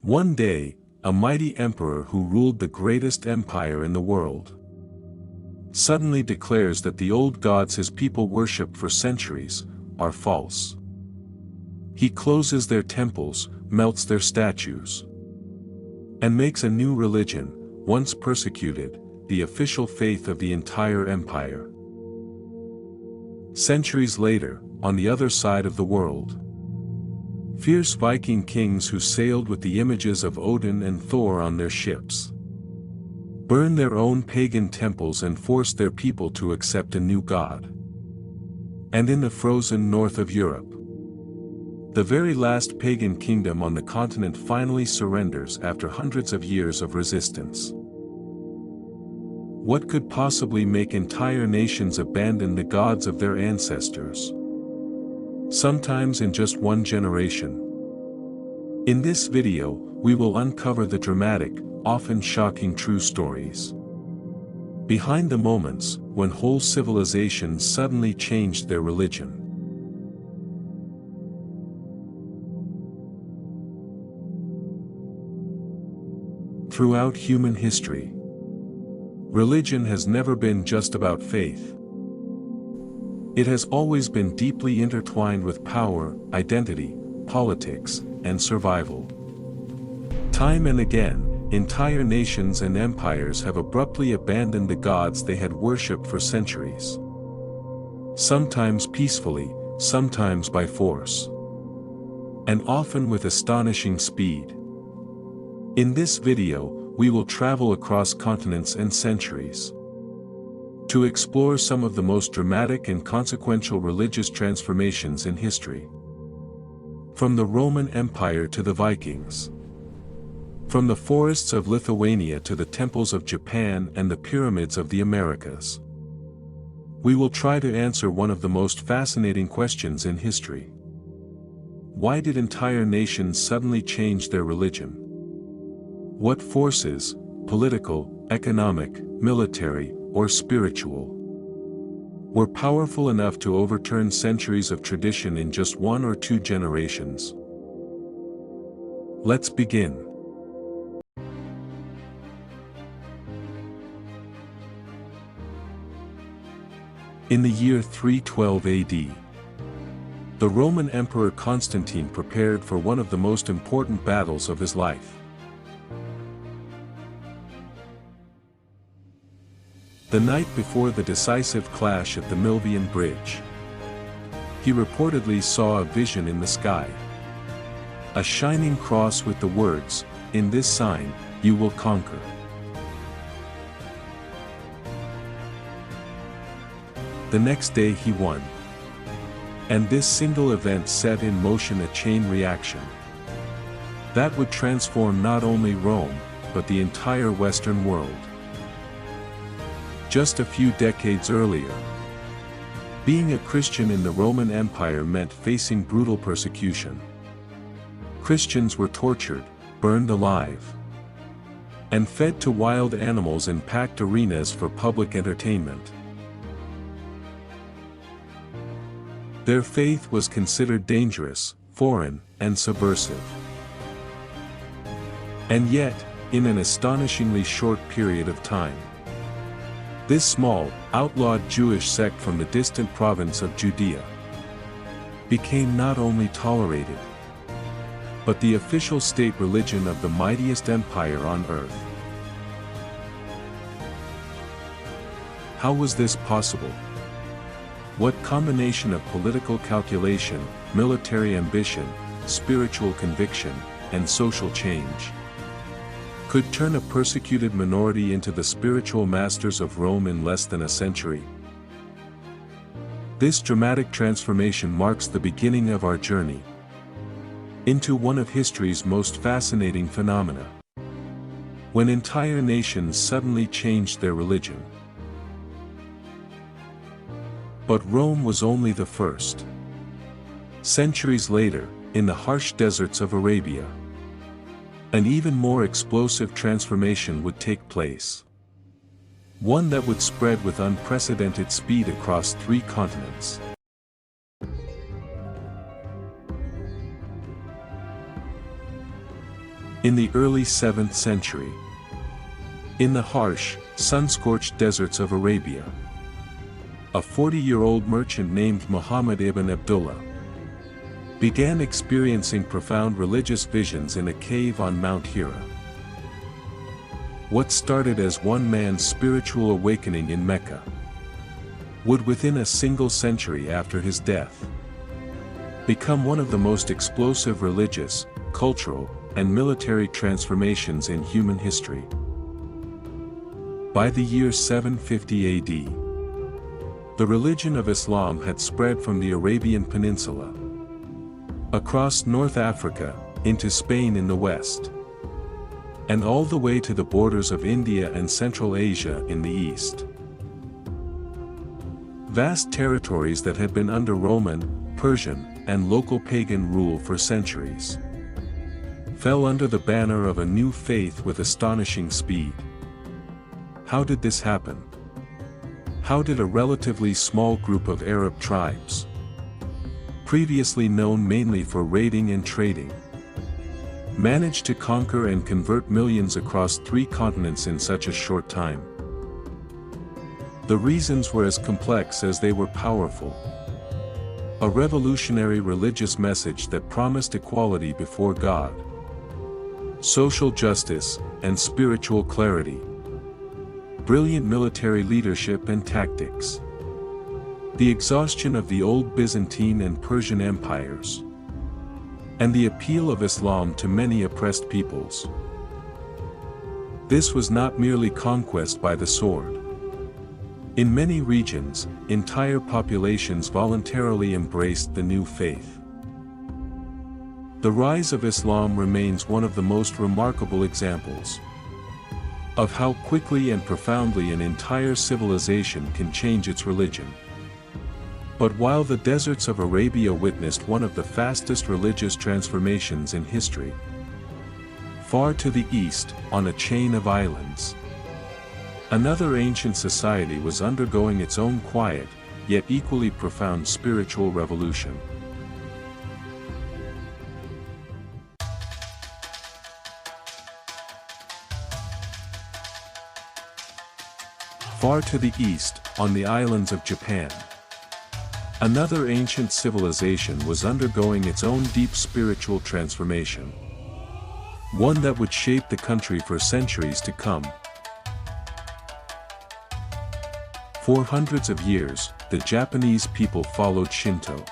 One day, a mighty emperor who ruled the greatest empire in the world suddenly declares that the old gods his people worshipped for centuries are false. He closes their temples, melts their statues, and makes a new religion, once persecuted, the official faith of the entire empire. Centuries later, on the other side of the world, fierce Viking kings who sailed with the images of Odin and Thor on their ships burned their own pagan temples and forced their people to accept a new god. And in the frozen north of Europe, the very last pagan kingdom on the continent finally surrenders after hundreds of years of resistance. What could possibly make entire nations abandon the gods of their ancestors? Sometimes in just one generation. In this video, we will uncover the dramatic, often shocking true stories behind the moments when whole civilizations suddenly changed their religion. Throughout human history, religion has never been just about faith. It has always been deeply intertwined with power, identity, politics, and survival. Time and again, entire nations and empires have abruptly abandoned the gods they had worshipped for centuries. Sometimes peacefully, sometimes by force, and often with astonishing speed. In this video, we will travel across continents and centuries to explore some of the most dramatic and consequential religious transformations in history. From the Roman Empire to the Vikings, from the forests of Lithuania to the temples of Japan and the pyramids of the Americas, we will try to answer one of the most fascinating questions in history. Why did entire nations suddenly change their religion? What forces, political, economic, military, or spiritual, were powerful enough to overturn centuries of tradition in just 1 or 2 generations? Let's begin. In the year 312 AD, the Roman Emperor Constantine prepared for one of the most important battles of his life. The night before the decisive clash at the Milvian Bridge, he reportedly saw a vision in the sky. A shining cross with the words, "In this sign, you will conquer." The next day he won. And this single event set in motion a chain reaction that would transform not only Rome, but the entire Western world. Just a few decades earlier, being a Christian in the Roman Empire meant facing brutal persecution. Christians were tortured, burned alive, and fed to wild animals in packed arenas for public entertainment. Their faith was considered dangerous, foreign, and subversive. And yet, in an astonishingly short period of time, this small, outlawed Jewish sect from the distant province of Judea became not only tolerated, but the official state religion of the mightiest empire on earth. How was this possible? What combination of political calculation, military ambition, spiritual conviction, and social change could turn a persecuted minority into the spiritual masters of Rome in less than a century? This dramatic transformation marks the beginning of our journey into one of history's most fascinating phenomena, when entire nations suddenly changed their religion. But Rome was only the first. Centuries later, in the harsh deserts of Arabia, an even more explosive transformation would take place. One that would spread with unprecedented speed across 3 continents. In the early 7th century, in the harsh, sun-scorched deserts of Arabia, a 40-year-old merchant named Muhammad ibn Abdullah began experiencing profound religious visions in a cave on Mount Hira. What started as one man's spiritual awakening in Mecca would within a single century after his death become one of the most explosive religious, cultural, and military transformations in human history. By the year 750 AD, the religion of Islam had spread from the Arabian Peninsula across North Africa, into Spain in the west, and all the way to the borders of India and Central Asia in the east. Vast territories that had been under Roman, Persian, and local pagan rule for centuries fell under the banner of a new faith with astonishing speed. How did this happen? How did a relatively small group of Arab tribes, previously known mainly for raiding and trading, manage to conquer and convert millions across 3 continents in such a short time? The reasons were as complex as they were powerful. A revolutionary religious message that promised equality before God, social justice, and spiritual clarity. Brilliant military leadership and tactics. The exhaustion of the old Byzantine and Persian empires. And the appeal of Islam to many oppressed peoples. This was not merely conquest by the sword. In many regions, entire populations voluntarily embraced the new faith. The rise of Islam remains one of the most remarkable examples of how quickly and profoundly an entire civilization can change its religion. But while the deserts of Arabia witnessed one of the fastest religious transformations in history, far to the east, on a chain of islands, another ancient society was undergoing its own quiet, yet equally profound spiritual revolution. Far to the east, on the islands of Japan, another ancient civilization was undergoing its own deep spiritual transformation. One that would shape the country for centuries to come. For hundreds of years, the Japanese people followed Shinto,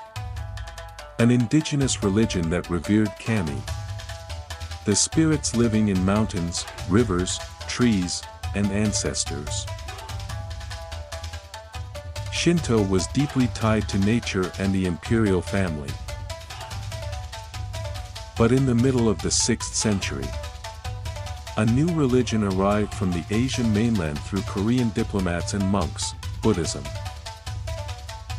an indigenous religion that revered kami, the spirits living in mountains, rivers, trees, and ancestors. Shinto was deeply tied to nature and the imperial family. But in the middle of the 6th century, a new religion arrived from the Asian mainland through Korean diplomats and monks, Buddhism.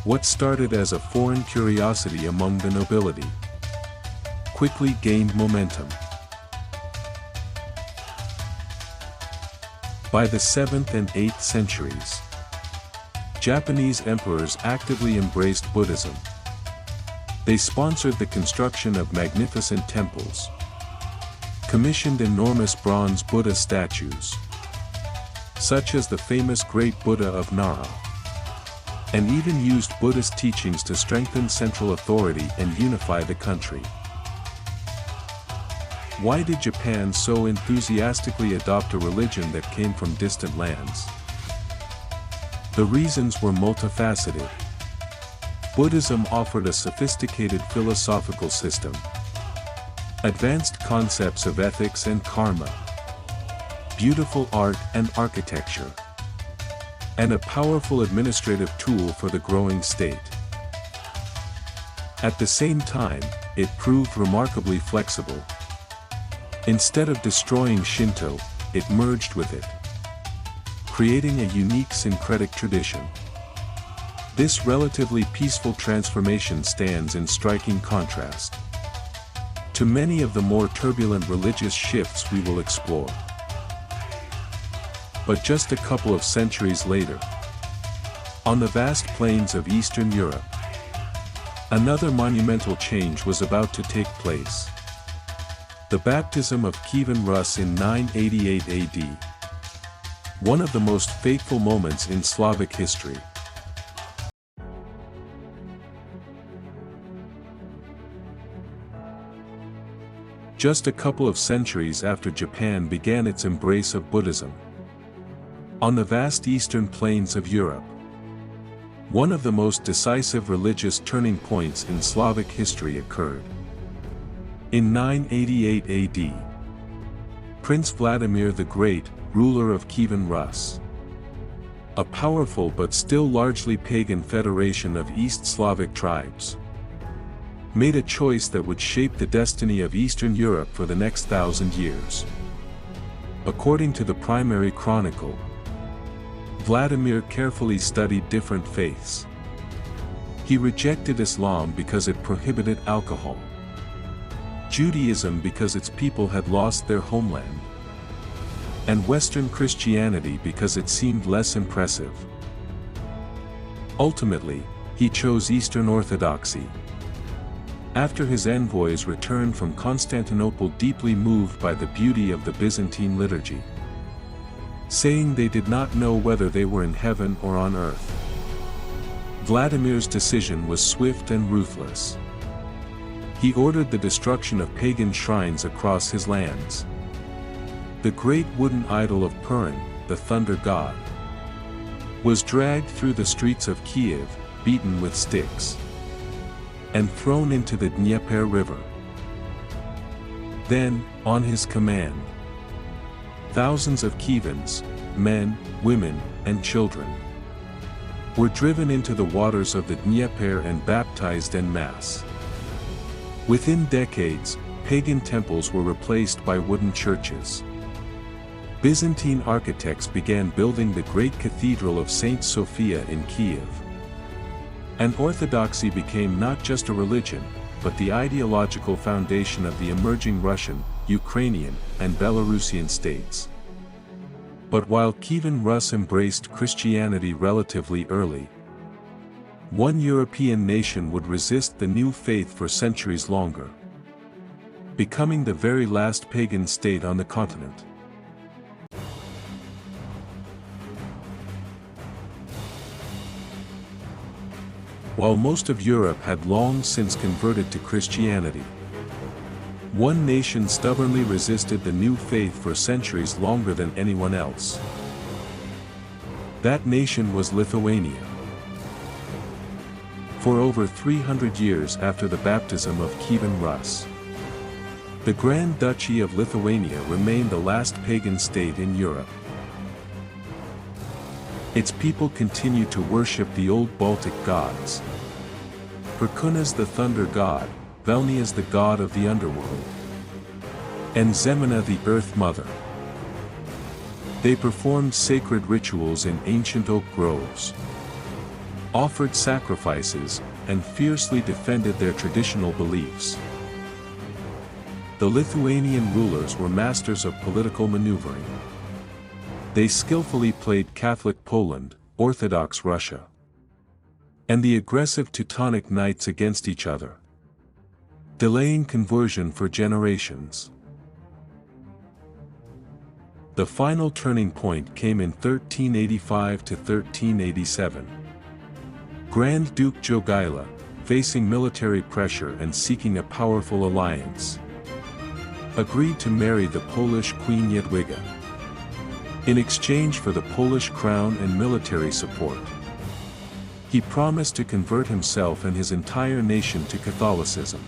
What started as a foreign curiosity among the nobility quickly gained momentum. By the 7th and 8th centuries, Japanese emperors actively embraced Buddhism. They sponsored the construction of magnificent temples, commissioned enormous bronze Buddha statues, such as the famous Great Buddha of Nara, and even used Buddhist teachings to strengthen central authority and unify the country. Why did Japan so enthusiastically adopt a religion that came from distant lands? The reasons were multifaceted. Buddhism offered a sophisticated philosophical system, advanced concepts of ethics and karma, beautiful art and architecture, and a powerful administrative tool for the growing state. At the same time, it proved remarkably flexible. Instead of destroying Shinto, it merged with it, creating a unique syncretic tradition. This relatively peaceful transformation stands in striking contrast to many of the more turbulent religious shifts we will explore. But just a couple of centuries later, on the vast plains of Eastern Europe, another monumental change was about to take place. The Baptism of Kievan Rus in 988 AD. One of the most fateful moments in Slavic history. Just a couple of centuries after Japan began its embrace of Buddhism. On the vast eastern plains of Europe, one of the most decisive religious turning points in Slavic history occurred. In 988 AD, Prince Vladimir the Great, ruler of Kievan Rus, a powerful but still largely pagan federation of East Slavic tribes, made a choice that would shape the destiny of Eastern Europe for the next 1,000 years. According to the primary chronicle, Vladimir carefully studied different faiths. He rejected Islam because it prohibited alcohol, Judaism because its people had lost their homeland, and Western Christianity because it seemed less impressive. Ultimately, he chose Eastern Orthodoxy. After his envoys returned from Constantinople deeply moved by the beauty of the Byzantine liturgy, saying they did not know whether they were in heaven or on earth, Vladimir's decision was swift and ruthless. He ordered the destruction of pagan shrines across his lands. The great wooden idol of Purin, the thunder god, was dragged through the streets of Kiev, beaten with sticks, and thrown into the Dnieper River. Then, on his command, thousands of Kievans, men, women, and children, were driven into the waters of the Dnieper and baptized en masse. Within decades, pagan temples were replaced by wooden churches. Byzantine architects began building the great cathedral of Saint Sophia in Kiev. And orthodoxy became not just a religion, but the ideological foundation of the emerging Russian, Ukrainian, and Belarusian states. But while Kievan Rus embraced Christianity relatively early, one European nation would resist the new faith for centuries longer, becoming the very last pagan state on the continent. While most of Europe had long since converted to Christianity, one nation stubbornly resisted the new faith for centuries longer than anyone else. That nation was Lithuania. For over 300 years after the baptism of Kievan Rus, the Grand Duchy of Lithuania remained the last pagan state in Europe. Its people continued to worship the old Baltic gods. Perkunas the thunder god, Velnias the god of the underworld, and Zemina the earth mother. They performed sacred rituals in ancient oak groves, offered sacrifices, and fiercely defended their traditional beliefs. The Lithuanian rulers were masters of political maneuvering. They skillfully played Catholic Poland, Orthodox Russia, and the aggressive Teutonic Knights against each other, delaying conversion for generations. The final turning point came in 1385 to 1387. Grand Duke Jogaila, facing military pressure and seeking a powerful alliance, agreed to marry the Polish Queen Jadwiga. In exchange for the Polish crown and military support, he promised to convert himself and his entire nation to Catholicism.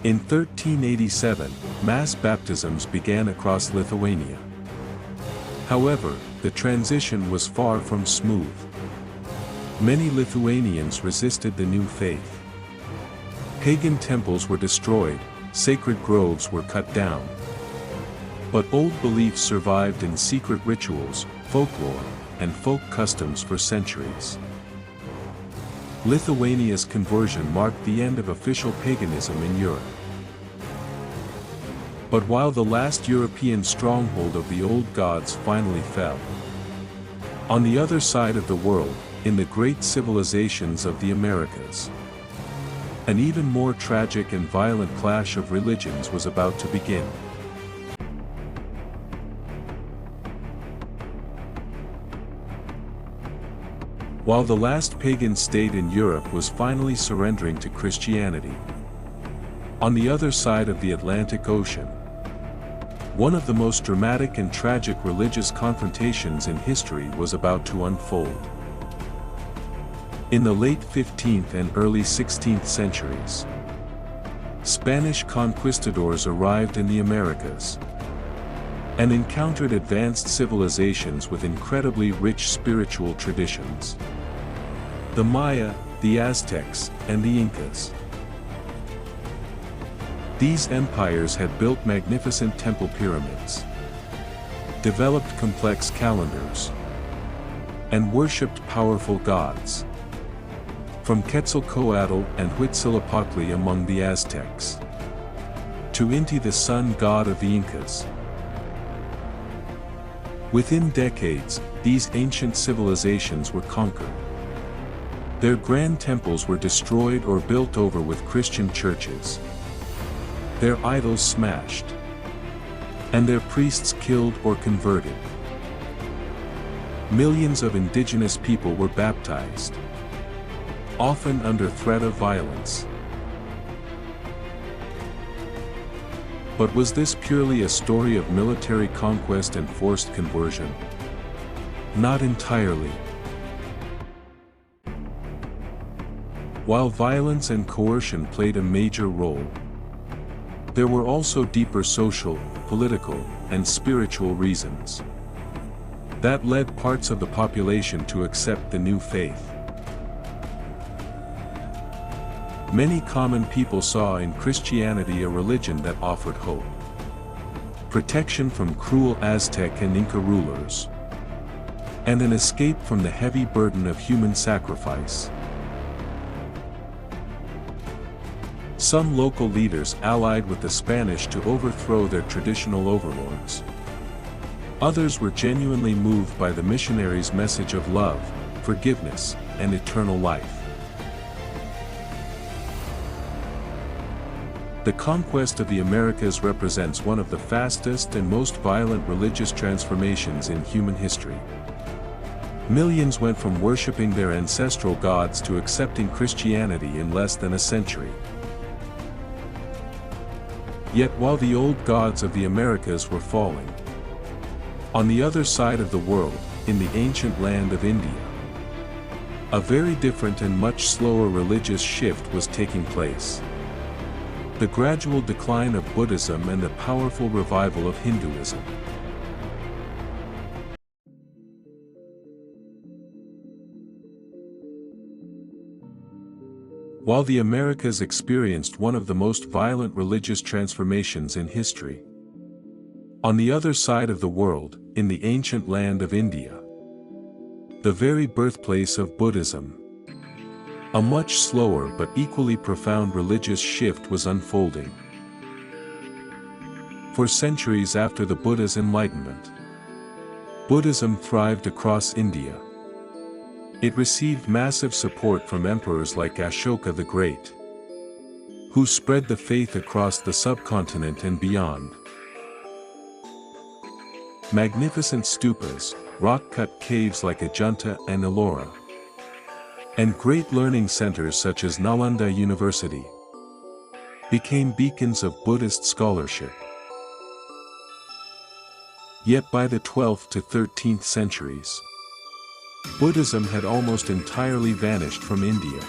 In 1387, mass baptisms began across Lithuania. However, the transition was far from smooth. Many Lithuanians resisted the new faith. Pagan temples were destroyed, sacred groves were cut down. But old beliefs survived in secret rituals, folklore, and folk customs for centuries. Lithuania's conversion marked the end of official paganism in Europe. But while the last European stronghold of the old gods finally fell, on the other side of the world, in the great civilizations of the Americas, An even more tragic and violent clash of religions was about to begin. While the last pagan state in Europe was finally surrendering to Christianity, on the other side of the Atlantic Ocean, one of the most dramatic and tragic religious confrontations in history was about to unfold. In the late 15th and early 16th centuries, Spanish conquistadors arrived in the Americas and encountered advanced civilizations with incredibly rich spiritual traditions. The Maya, the Aztecs, and the Incas. These empires had built magnificent temple pyramids, developed complex calendars, and worshipped powerful gods. From Quetzalcoatl and Huitzilopochtli among the Aztecs, to Inti, the sun god of the Incas. Within decades, these ancient civilizations were conquered. Their grand temples were destroyed or built over with Christian churches, their idols smashed, and their priests killed or converted. Millions of indigenous people were baptized, often under threat of violence. But was this purely a story of military conquest and forced conversion? Not entirely. While violence and coercion played a major role, there were also deeper social, political, and spiritual reasons that led parts of the population to accept the new faith. Many common people saw in Christianity a religion that offered hope, protection from cruel Aztec and Inca rulers, and an escape from the heavy burden of human sacrifice. Some local leaders allied with the Spanish to overthrow their traditional overlords. Others were genuinely moved by the missionaries' message of love, forgiveness, and eternal life. The conquest of the Americas represents one of the fastest and most violent religious transformations in human history. Millions went from worshipping their ancestral gods to accepting Christianity in less than a century. Yet while the old gods of the Americas were falling, on the other side of the world, in the ancient land of India, a very different and much slower religious shift was taking place. The gradual decline of Buddhism and the powerful revival of Hinduism. While the Americas experienced one of the most violent religious transformations in history, on the other side of the world, in the ancient land of India, the very birthplace of Buddhism, a much slower but equally profound religious shift was unfolding. For centuries after the Buddha's enlightenment, Buddhism thrived across India. It received massive support from emperors like Ashoka the Great, who spread the faith across the subcontinent and beyond. Magnificent stupas, rock-cut caves like Ajanta and Ellora, and great learning centers such as Nalanda University became beacons of Buddhist scholarship. Yet by the 12th to 13th centuries, Buddhism had almost entirely vanished from India.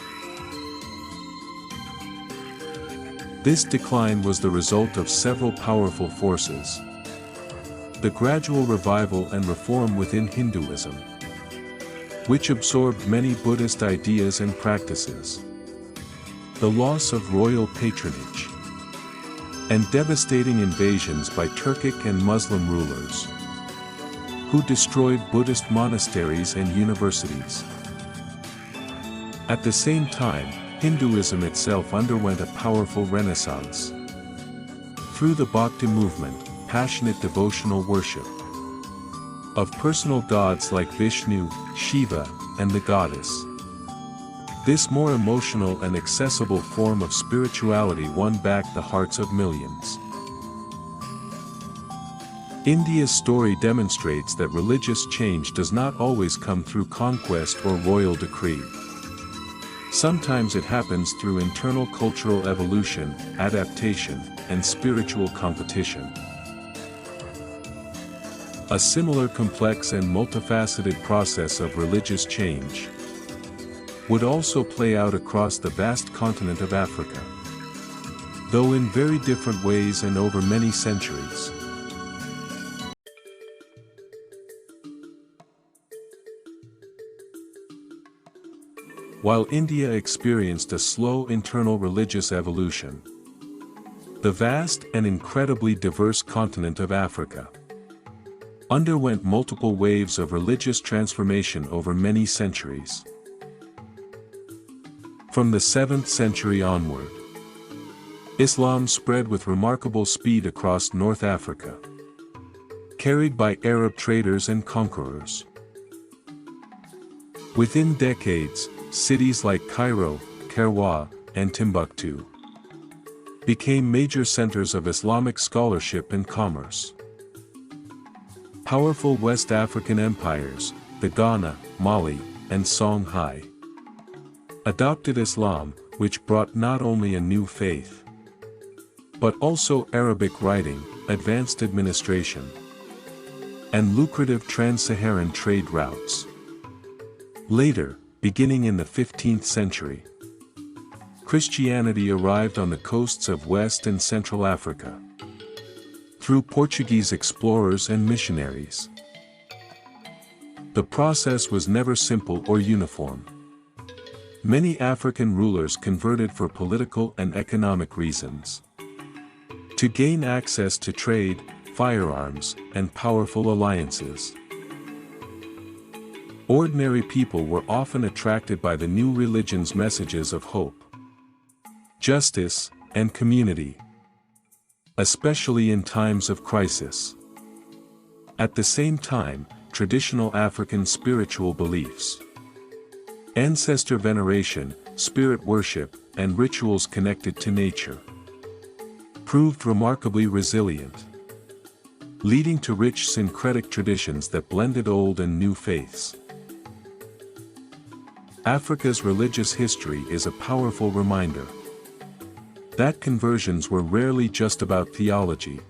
This decline was the result of several powerful forces. The gradual revival and reform within Hinduism, which absorbed many Buddhist ideas and practices. The loss of royal patronage, and devastating invasions by Turkic and Muslim rulers, who destroyed Buddhist monasteries and universities. At the same time, Hinduism itself underwent a powerful renaissance. Through the Bhakti movement, passionate devotional worship of personal gods like Vishnu, Shiva, and the goddess, This more emotional and accessible form of spirituality won back the hearts of millions. India's story demonstrates that religious change does not always come through conquest or royal decree. Sometimes it happens through internal cultural evolution, adaptation, and spiritual competition. A similar complex and multifaceted process of religious change would also play out across the vast continent of Africa, though in very different ways and over many centuries. While India experienced a slow internal religious evolution, the vast and incredibly diverse continent of Africa underwent multiple waves of religious transformation over many centuries. From the 7th century onward, Islam spread with remarkable speed across North Africa, carried by Arab traders and conquerors. Within decades, cities like Cairo, Kairouan, and Timbuktu became major centers of Islamic scholarship and commerce. Powerful West African empires, the Ghana, Mali, and Songhai, adopted Islam, which brought not only a new faith, but also Arabic writing, advanced administration, and lucrative trans-Saharan trade routes. Later, beginning in the 15th century, Christianity arrived on the coasts of West and Central Africa through Portuguese explorers and missionaries. The process was never simple or uniform. Many African rulers converted for political and economic reasons, to gain access to trade, firearms, and powerful alliances. Ordinary people were often attracted by the new religion's messages of hope, justice, and community, especially in times of crisis. At the same time, traditional African spiritual beliefs, ancestor veneration, spirit worship, and rituals connected to nature proved remarkably resilient, leading to rich syncretic traditions that blended old and new faiths. Africa's religious history is a powerful reminder that conversions were rarely just about theology.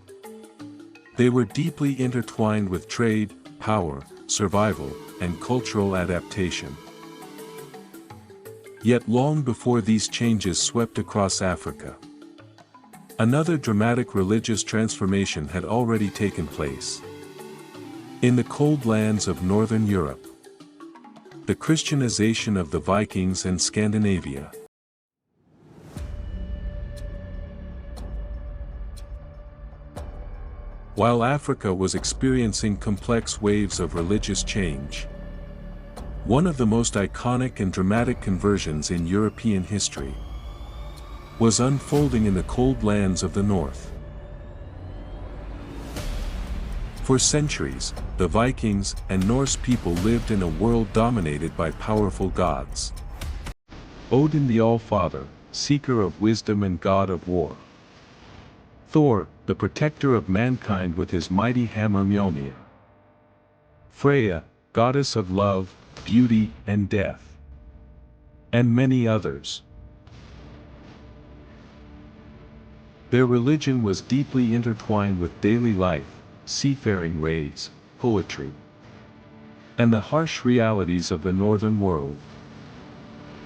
They were deeply intertwined with trade, power, survival, and cultural adaptation. Yet long before these changes swept across Africa, another dramatic religious transformation had already taken place. In the cold lands of Northern Europe, the Christianization of the Vikings and Scandinavia. While Africa was experiencing complex waves of religious change, one of the most iconic and dramatic conversions in European history was unfolding in the cold lands of the north. For centuries, the Vikings and Norse people lived in a world dominated by powerful gods. Odin the All-Father, seeker of wisdom and god of war. Thor, the protector of mankind with his mighty hammer Mjolnir. Freya, goddess of love, beauty, and death. And many others. Their religion was deeply intertwined with daily life, seafaring raids, poetry, and the harsh realities of the northern world.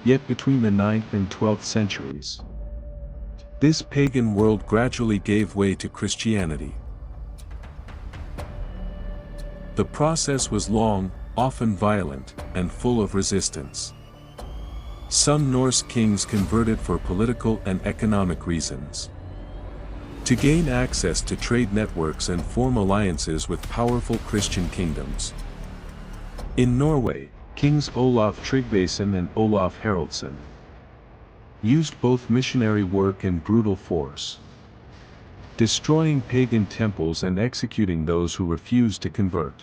Yet between the 9th and 12th centuries, this pagan world gradually gave way to Christianity. The process was long, often violent, and full of resistance. Some Norse kings converted for political and economic reasons, to gain access to trade networks and form alliances with powerful Christian kingdoms. In Norway, Kings Olaf Tryggvason and Olaf Haraldsson used both missionary work and brutal force, destroying pagan temples and executing those who refused to convert.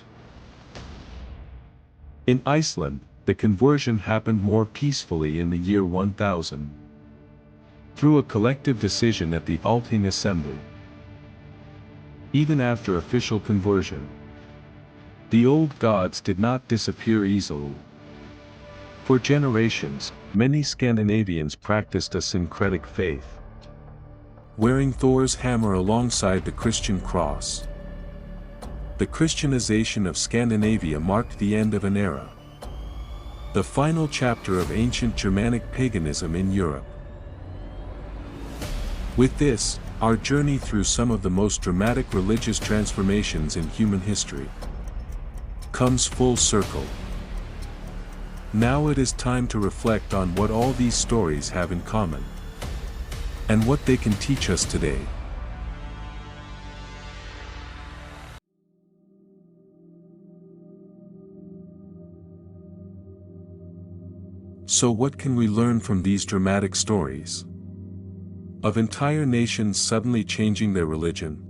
In Iceland, the conversion happened more peacefully in the year 1000. Through a collective decision at the Althing Assembly. Even after official conversion, the old gods did not disappear easily. For generations, many Scandinavians practiced a syncretic faith, wearing Thor's hammer alongside the Christian cross. The Christianization of Scandinavia marked the end of an era, the final chapter of ancient Germanic paganism in Europe. With this, our journey through some of the most dramatic religious transformations in human history comes full circle. Now it is time to reflect on what all these stories have in common, and what they can teach us today. So what can we learn from these dramatic stories? Of entire nations suddenly changing their religion.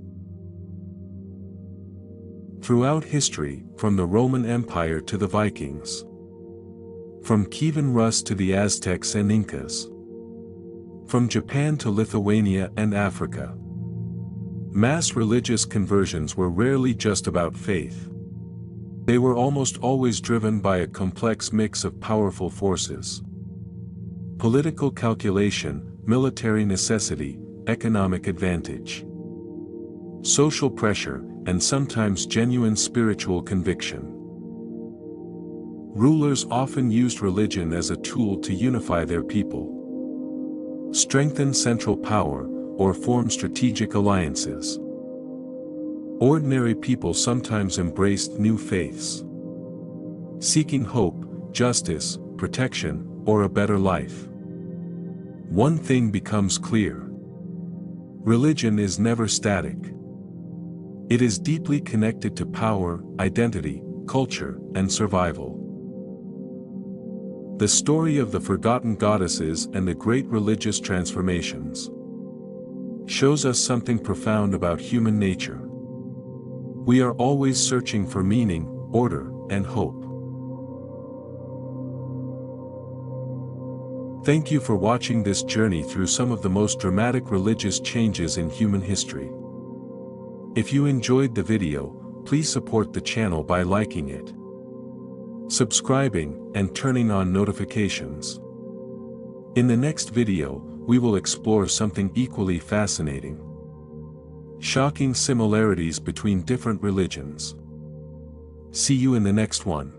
Throughout history, from the Roman Empire to the Vikings, from Kievan Rus to the Aztecs and Incas, from Japan to Lithuania and Africa, mass religious conversions were rarely just about faith. They were almost always driven by a complex mix of powerful forces: political calculation, military necessity, economic advantage, social pressure, and sometimes genuine spiritual conviction. Rulers often used religion as a tool to unify their people, strengthen central power, or form strategic alliances. Ordinary people sometimes embraced new faiths, seeking hope, justice, protection, or a better life. One thing becomes clear: religion is never static. It is deeply connected to power, identity, culture, and survival. The story of the forgotten goddesses and the great religious transformations shows us something profound about human nature. We are always searching for meaning, order, and hope. Thank you for watching this journey through some of the most dramatic religious changes in human history. If you enjoyed the video, please support the channel by liking it, subscribing, and turning on notifications. In the next video, we will explore something equally fascinating: shocking similarities between different religions. See you in the next one.